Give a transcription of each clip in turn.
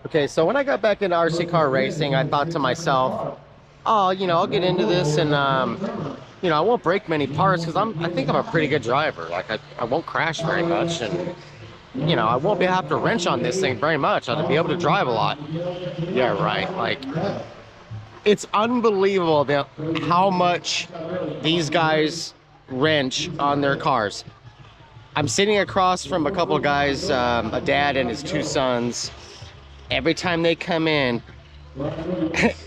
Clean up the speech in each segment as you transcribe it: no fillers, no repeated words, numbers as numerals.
Okay, so when I got back into RC car racing, I thought to myself, oh, I'll get into this and, I won't break many parts because I think I'm a pretty good driver. Like, I won't crash very much and, I won't have to wrench on this thing very much. I'll be able to drive a lot. Yeah, right. Like, it's unbelievable how much these guys wrench on their cars. I'm sitting across from a couple of guys, a dad and his two sons. Every time they come in,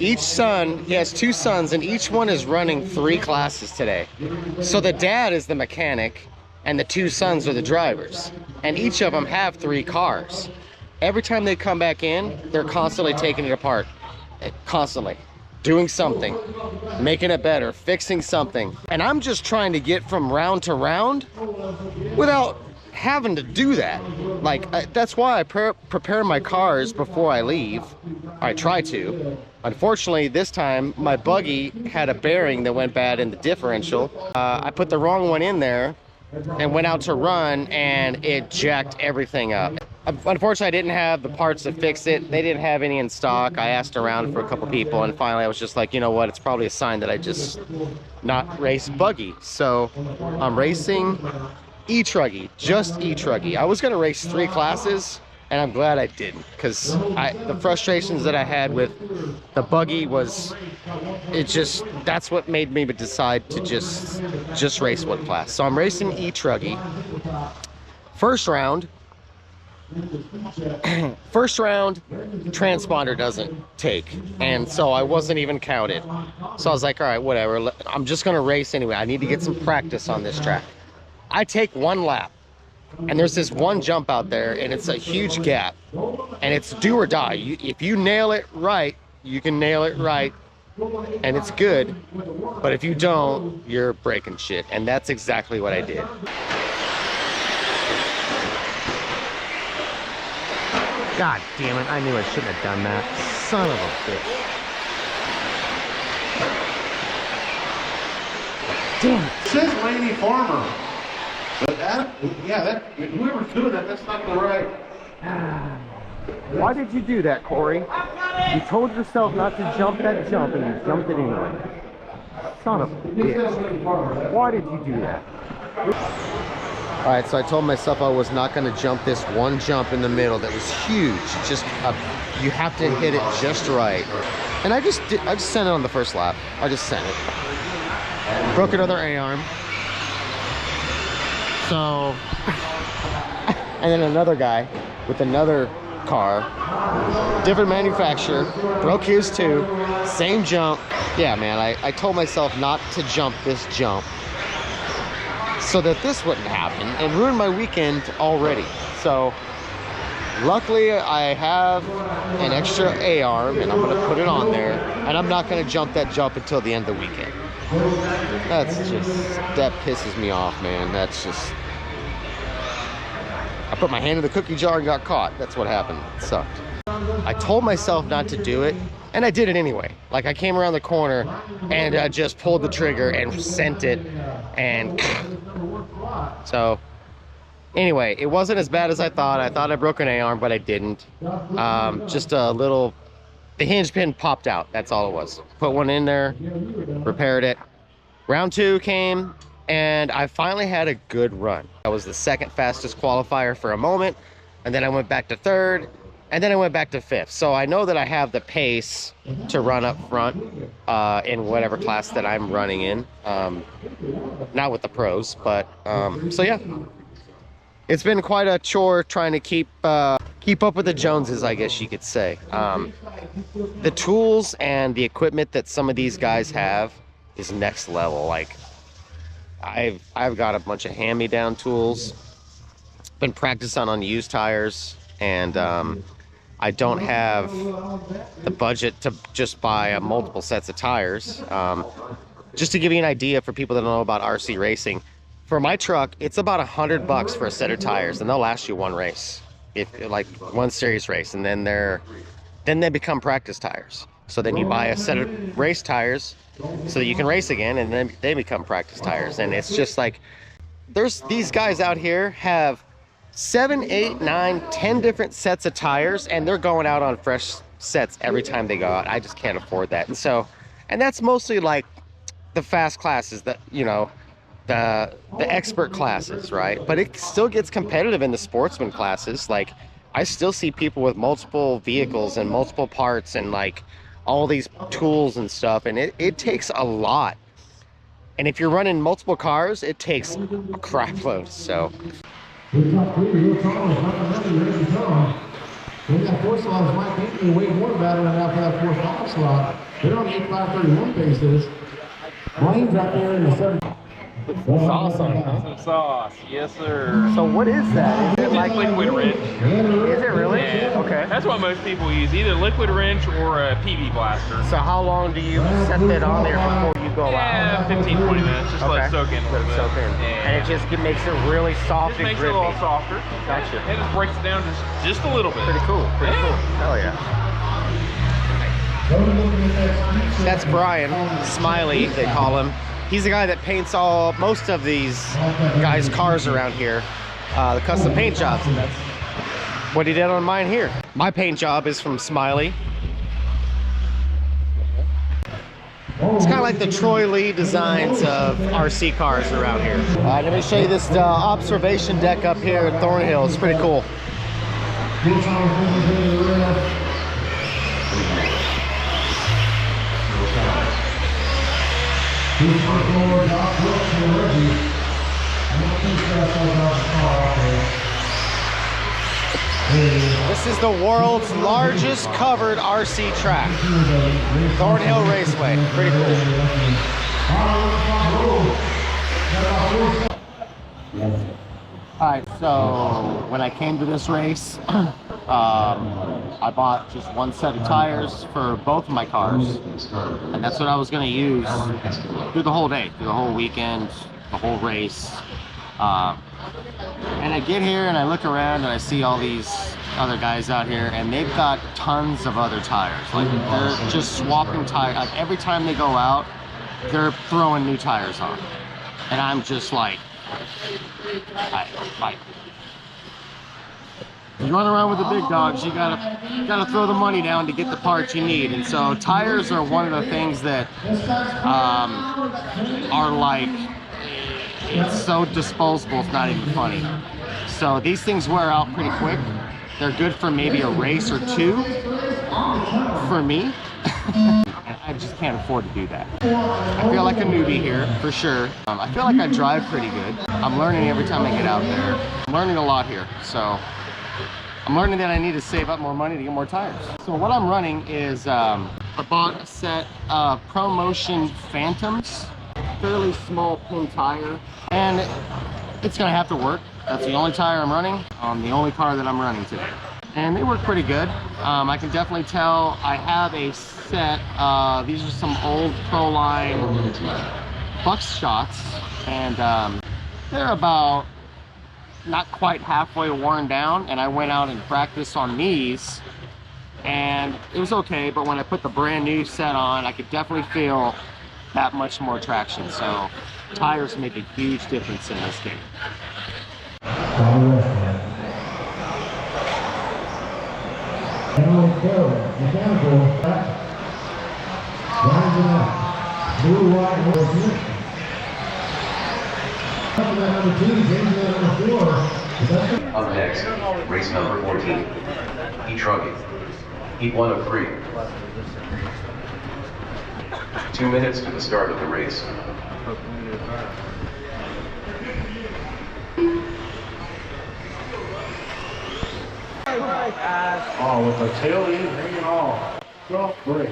each son, he has two sons, and each one is running 3 classes today. So the dad is the mechanic, and the two sons are the drivers. And each of them have 3 cars. Every time they come back in, they're constantly taking it apart. Constantly. Doing something. Making it better. Fixing something. And I'm just trying to get from round to round without having to do that. Like, that's why I prepare my cars before I leave. I try to. Unfortunately, this time my buggy had a bearing that went bad in the differential. I put the wrong one in there and went out to run, and it jacked everything up. Unfortunately, I didn't have the parts to fix it. They didn't have any in stock. I asked around for a couple people, and finally I was just like, you know what, it's probably a sign that I just not race buggy. So I'm racing e-truggy, just e-truggy. I was gonna race 3 classes, and I'm glad I didn't, because the frustrations that I had with the buggy was, that's what made me decide to just race 1 class. So I'm racing e-truggy. First round, transponder doesn't take, and so I wasn't even counted. So I was like, all right, whatever, I'm just gonna race anyway. I need to get some practice on this track. I take 1 lap, and there's this one jump out there, and it's a huge gap, and it's do or die. If you nail it right, you can nail it right, and it's good, but if you don't, you're breaking shit, and that's exactly what I did. God damn it, I knew I shouldn't have done that. Son of a bitch. Damn it. It says Laney Farmer. But whoever's doing that, that's not the right. Why did you do that, Corey? You told yourself not to jump that jump, and you jumped it anyway. Son of a bitch. Why did you do that? Alright, so I told myself I was not going to jump this one jump in the middle that was huge. Just, you have to hit it just right. And I just sent it on the first lap. I just sent it. Broke another A-arm. So, and then another guy with another car, different manufacturer, broke his too, same jump. Yeah, man, I told myself not to jump this jump so that this wouldn't happen and ruin my weekend already. So, luckily I have an extra A-arm, and I'm gonna put it on there, and I'm not gonna jump that jump until the end of the weekend. That pisses me off, man. That's just, I put my hand in the cookie jar and got caught. That's what happened. It sucked. I told myself not to do it, and I did it anyway. Like, I came around the corner and I just pulled the trigger and sent it, and so anyway, it wasn't as bad as I thought. I thought I broke an A-arm, but I didn't. Just a little, the hinge pin popped out. That's all it was. Put one in there, repaired it. Round 2 came, and I finally had a good run. I was the 2nd fastest qualifier for a moment, and then I went back to 3rd, and then I went back to 5th. So I know that I have the pace to run up front in whatever class that I'm running in. Not with the pros, but so yeah. It's been quite a chore trying to keep up with the Joneses, I guess you could say. The tools and the equipment that some of these guys have is next level. Like, I've got a bunch of hand-me-down tools, been practicing on used tires, and I don't have the budget to just buy multiple sets of tires. Just to give you an idea for people that don't know about RC racing, for my truck, it's about $100 for a set of tires, and they'll last you 1 race, like 1 serious race, and then they become practice tires. So then you buy a set of race tires so that you can race again, and then they become practice tires. And it's just like, there's these guys out here have 7, 8, 9, 10 different sets of tires, and they're going out on fresh sets every time they go out. I just can't afford that. And so, and that's mostly like the fast classes, that, you know, the expert classes, right? But it still gets competitive in the sportsman classes. Like, I still see people with multiple vehicles and multiple parts and like all these tools and stuff, and it takes a lot. And if you're running multiple cars, it takes a crap load. So We got 3 real tall, not another real tall. When that 4 slot is Mike Hinkley way more battling out for that 4 5 slot. They're on the 8.531 paces. Blaine's out there in the 7. sauce on it, huh? Some sauce, yes sir. So what is that? Is it like liquid wrench? Is it really? Yeah. Okay. That's what most people use, either liquid wrench or a PB blaster. So how long do you set that on there before you go out? 15, 20 minutes. Just let it soak in a little bit. Soak in. Yeah. And it just makes it really soft and Just makes grippy. it a little softer. Gotcha. It just breaks it down just a little bit. Pretty cool. Pretty cool. Hell yeah. That's Brian Smiley, they call him. He's the guy that paints most of these guys' cars around here, the custom paint jobs, and that's what he did on mine here. My paint job is from Smiley. It's kind of like the Troy Lee designs of RC cars around here. Let me show you this observation deck up here at Thornhill. It's pretty cool. This is the world's largest covered RC track. Thornhill Raceway. Pretty cool. Alright, so when I came to this race, I bought just one set of tires for both of my cars, and that's what I was going to use through the whole day, through the whole weekend, the whole race. And I get here and I look around and I see all these other guys out here, and they've got tons of other tires. Like, they're just swapping tires. Like, every time they go out, they're throwing new tires on, and I'm just like, you run around with the big dogs, you gotta throw the money down to get the parts you need. And so tires are one of the things that are like, it's so disposable, it's not even funny. So these things wear out pretty quick. They're good for maybe a race or two for me. And I just can't afford to do that. I feel like a newbie here, for sure. I feel like I drive pretty good. I'm learning every time I get out there. I'm learning a lot here, so I'm learning that I need to save up more money to get more tires. So what I'm running is, I bought a set of ProMotion Phantoms, fairly small pin tire, and it's gonna have to work. That's the only tire I'm running on the only car that I'm running today. And they work pretty good. I can definitely tell I have a set, these are some old Proline buckshots, and they're about not quite halfway worn down, and I went out and practiced on these, and it was okay, but when I put the brand new set on, I could definitely feel that much more traction. So tires make a huge difference in this game. Up next, race number 14, Heat Trucking, Heat 1 of 3. 2 minutes to the start of the race. Oh, with the tail end hanging off. Well, great.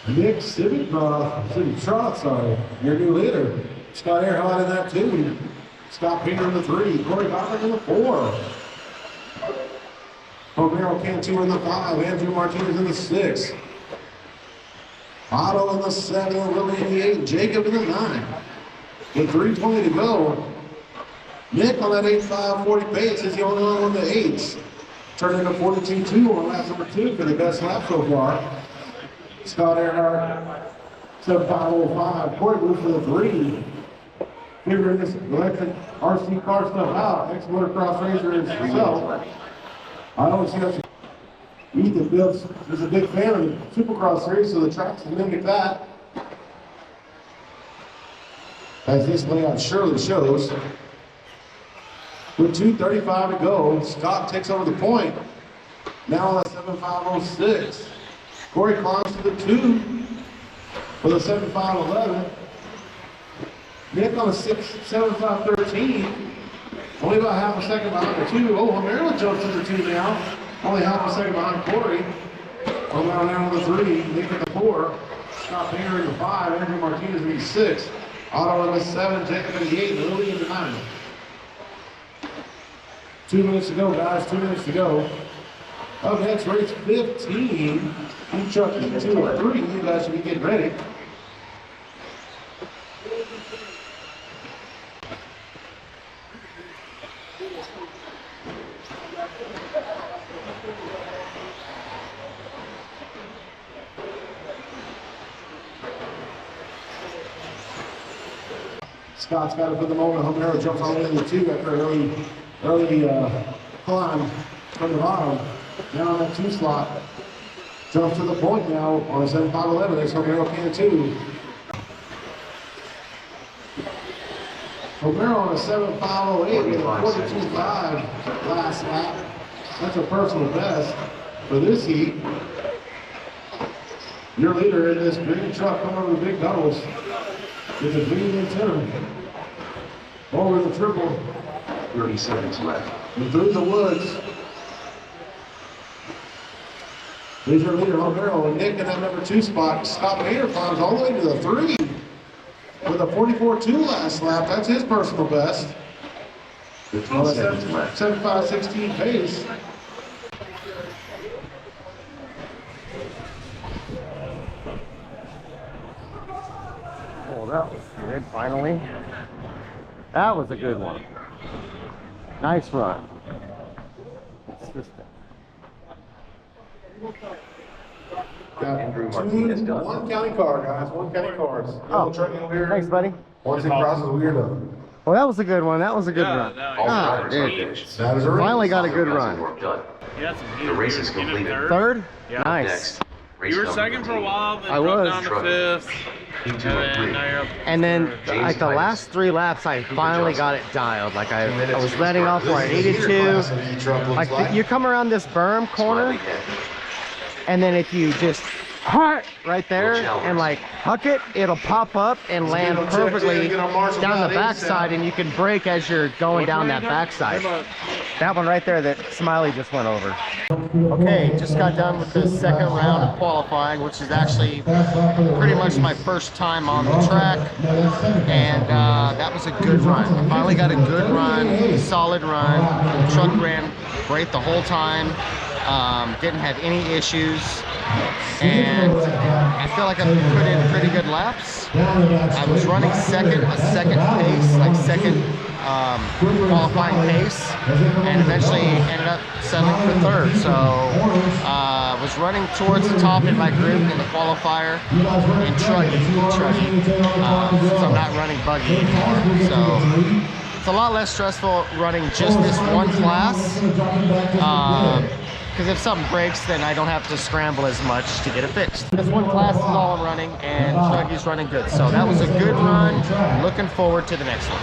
Nick City Trot, sorry, your new leader. Scott Earhart in that 2. Scott Peter in the 3. Corey Goddard in the 4. Romero Cantu in the 5. Andrew Martinez in the 6. Hutto in the 7. Willie in the 8. Jacob in the 9. With 3:20 to go. Nick on that 8.540 pace is the only one on the 8s. Turned into 42.2 on lap number 2 for the best lap so far. Scott Earhart, 7.505. Corey Blue for the 3. Figuring this electric RC car stuff out. Ex-motocross racer is himself. I don't see that. Ethan Phillips is a big fan of the Supercross series, so the tracks can mimic that. As this layout surely shows. With 2:35 to go, Scott takes over the point. Now on a 7.506. Corey climbs to the 2 for the 7.511. Nick on a 7.513. Only about half a second behind the 2. Oh, Maryland jumps to the 2 now. Only half a second behind Corey. O'Malley now on the 3. Nick at the 4. Scott Painter in the 5. Andrew Martinez in the 6. Otto in the 7. Jacob in the 8. Lily in the 9. 2 minutes to go, guys. 2 minutes to go. Up next, race 15. Each truck is 2 or 3. You guys should be getting ready. Scott's got it for the moment. Homero jumps all the way to the 2 after an early climb from the bottom. Now on that 2 slot. Jumps to the point now on a 7.511. There's Homero can too. Homero on a 7.508 with a 42.5 last lap. That's a personal best for this heat. Your leader in this green truck coming over the big doubles is a green antenna. Over the triple. 30 seconds left. And through the woods. There's your leader, Homero, and Nick in that number 2 spot. Scott Mayer climbs all the way to the 3 with a 44.2 last lap. That's his personal best. 15 seconds left. 7.516 pace. Oh, that was good, finally. That was a good one. Nice run. Consistent. Andrew Martinez done. One county car, guys. One county cars. Oh, trucking over here. thanks, buddy. Once it crosses, we're done. Well, that was a good one. That was a good run. All Ah, drivers are dude. finished. That is a race. Finally got a good Guys, run. work done. Yeah, The race is completed. Third? Yeah. Nice. Next, race You were number second for a 15. while, then I dropped was. down to Trucking. 5th, Heat and 2 and then 3. now you're up. And then, James like the Titus. last 3 laps, I finally got it dialed. Like I was letting off where I needed to. Like you come around this berm corner, Smiley head. and then if you just right there and like huck it, it'll pop up and land perfectly down the backside, and you can brake as you're going down that backside. That one right there that Smiley just went over. Okay, just got done with the second round of qualifying, which is actually pretty much my first time on the track, and that was a good run. Finally got a good run, solid run. The truck ran great the whole time. Didn't have any issues, and I feel like I put in pretty good laps. I was running second, a second pace, like second qualifying pace, and eventually ended up settling for third. So was running towards the top in my group in the qualifier and trucking. So I'm not running buggy anymore. So it's a lot less stressful running just this one class. Because if something breaks, then I don't have to scramble as much to get it fixed. This one class is all I'm running, and Chuggy's running good. So that was a good run. Looking forward to the next one.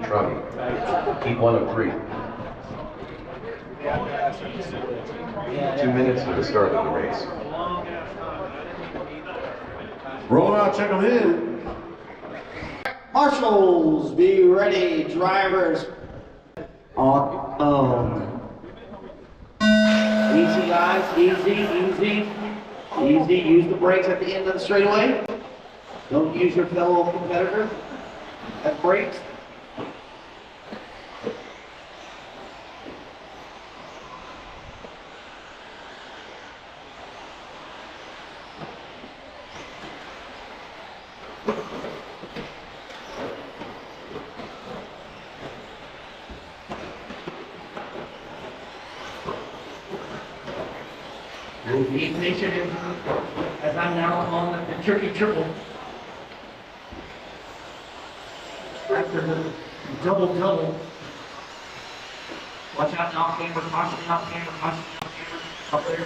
Trucking. Heat 1 of 3. 2 minutes to the start of the race. Roll out, check them in. Marshals, be ready, drivers. Easy guys, easy. Easy, use the brakes at the end of the straightaway. Don't use your fellow competitor at brakes. Be patient as I'm now on the tricky triple. After the double. Watch out, knock camber, caution, knock camber, caution, knock camber. Up there.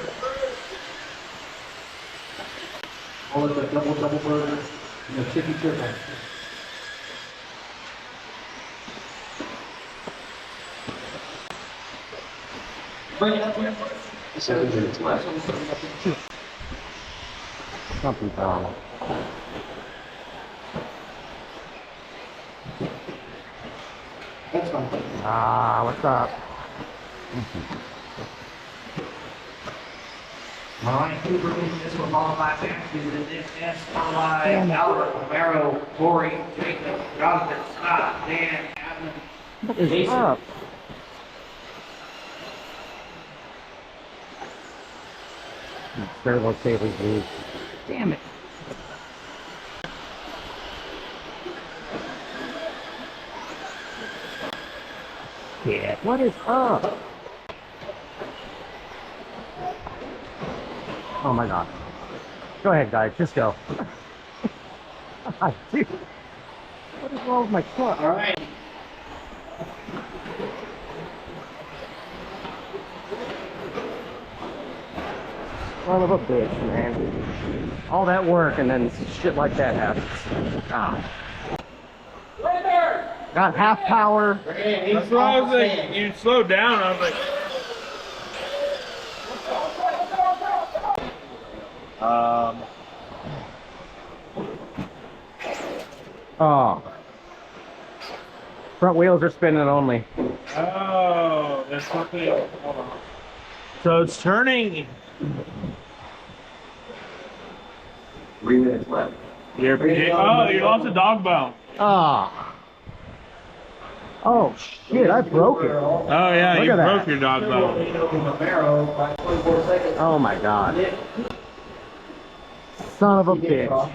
All of the double burger and the tricky triple. Bring it up here. 7 minutes left. Something's wrong. That's fine. Ah, what's up? All right, Cooper, this was all by matches in this S5, Albert, Romero, Corey, Jacob, Jonathan, Scott, Dan, Adam, What is Jason. up? Servo tables, dude. Damn it. Yeah, what is up? Oh my god. Go ahead, guys, just go. Dude, what is wrong with my truck? All right. Son of a bitch, man. All that work and then shit like that happens. Ah. Got half power. That's what I was like. You slowed down. I was like, Oh. Front wheels are spinning only. oh, there's something. Hold on. So it's turning. 3 minutes left. Oh, you lost a dog bone. Ah. Oh shit, I broke it. Oh yeah, Look you at that. broke your dog bone. Romero by 24 seconds. Oh my god. Son of a bitch.